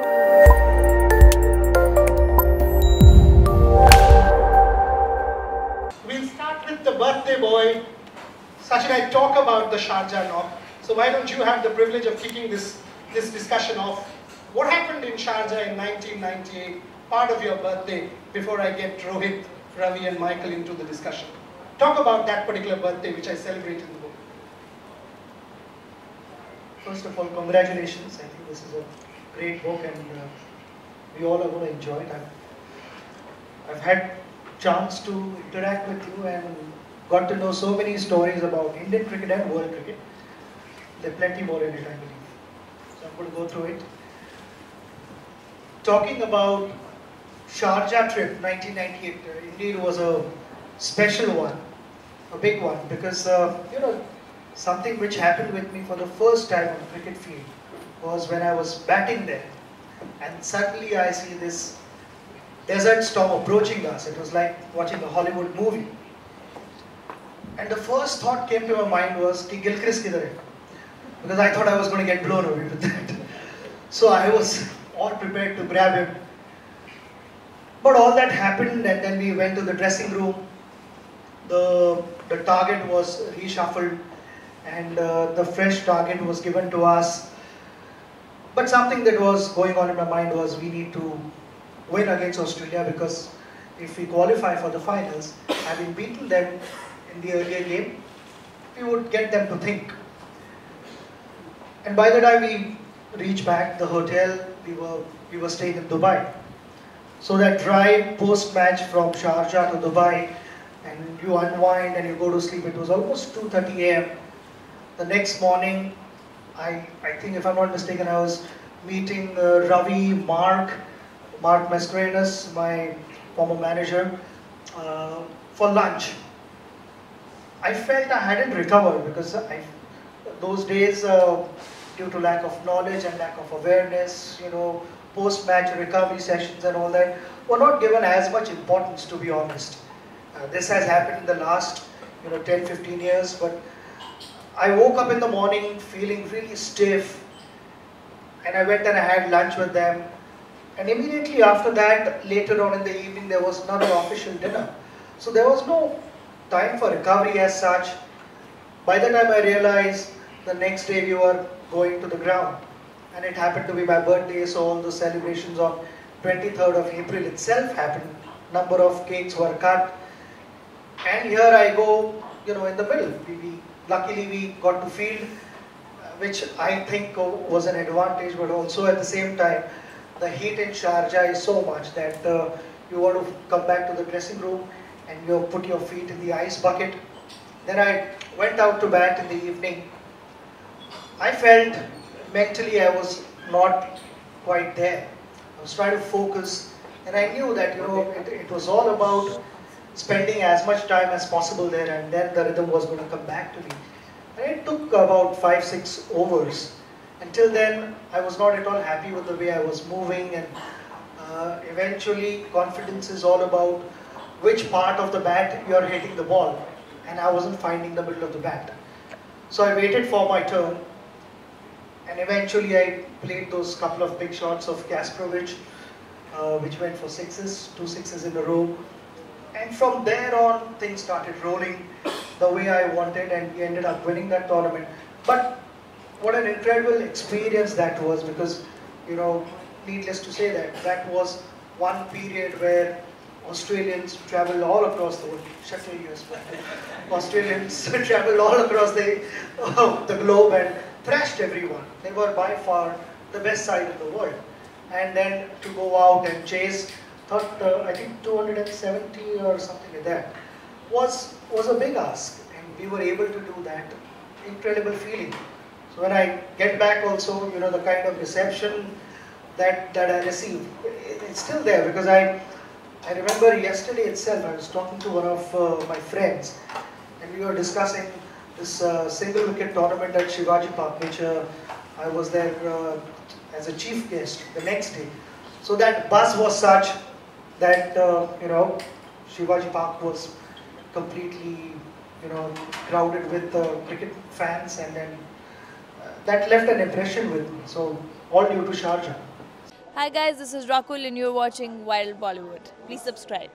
We'll start with the birthday boy. Sachin, I talk about the Sharjah knock. So why don't you have the privilege of kicking this discussion off? What happened in Sharjah in 1998, part of your birthday, before I get Rohit, Ravi and Michael into the discussion? Talk about that particular birthday which I celebrated in the book. First of all, congratulations. I think this is a great book and we all are going to enjoy it. I've had chance to interact with you and got to know so many stories about Indian cricket and world cricket. There are plenty more in it, I believe. So I'm going to go through it. Talking about Sharjah trip 1998, indeed was a special one, a big one, because something which happened with me for the first time on the cricket field was when I was batting there, and suddenly I see this desert storm approaching us. It was like watching a Hollywood movie. And the first thought came to my mind was, Ki Gilchrist kidhar hai? Because I thought I was going to get blown away with that. So I was all prepared to grab him. But all that happened, and then we went to the dressing room. The target was reshuffled, and the fresh target was given to us. But something that was going on in my mind was we need to win against Australia, because if we qualify for the finals, having beaten them in the earlier game, we would get them to think. And by the time we reached back the hotel, we were staying in Dubai. So that drive post-match from Sharjah to Dubai, and you unwind and you go to sleep, it was almost 2:30 a.m. The next morning, I think if I'm not mistaken, I was meeting Ravi, Mark Mascarenas, my former manager, for lunch. I felt I hadn't recovered because those days, due to lack of knowledge and lack of awareness, post-match recovery sessions and all that were not given as much importance, to be honest. This has happened in the last 10-15 years, but I woke up in the morning feeling really stiff, and I went and I had lunch with them, and immediately after that, later on in the evening, there was another official dinner. So there was no time for recovery as such. By the time I realized, the next day we were going to the ground, and it happened to be my birthday, so all the celebrations on 23rd of April itself happened. Number of cakes were cut, and here I go, in the middle. Luckily we got to field, which I think was an advantage, but also at the same time, the heat in Sharjah is so much that you want to come back to the dressing room and you put your feet in the ice bucket. Then I went out to bat in the evening. I felt mentally I was not quite there. I was trying to focus, and I knew that it was all about spending as much time as possible there, and then the rhythm was going to come back to me. And it took about 5-6 overs. Until then, I was not at all happy with the way I was moving, and eventually confidence is all about which part of the bat you are hitting the ball, and I wasn't finding the middle of the bat. So I waited for my turn, and eventually I played those couple of big shots of Kasparovich, which went for sixes, 2 sixes in a row. And from there on, things started rolling the way I wanted, and we ended up winning that tournament. But what an incredible experience that was, because, needless to say that was one period where Australians traveled all across the world. Shut your ears, Australians traveled all across the globe and thrashed everyone. They were by far the best side in the world. And then to go out and chase, I think 270 or something like that, was a big ask, and we were able to do that. Incredible feeling. So when I get back also, the kind of reception that I received, it's still there, because I remember yesterday itself, I was talking to one of my friends, and we were discussing this single wicket tournament at Shivaji Park, which I was there as a chief guest the next day. So that buzz was such that, Shivaji Park was completely, crowded with cricket fans, and then that left an impression with me. So all due to Sharjah. Hi guys, this is Rakul and you're watching Viral Bollywood. Please subscribe.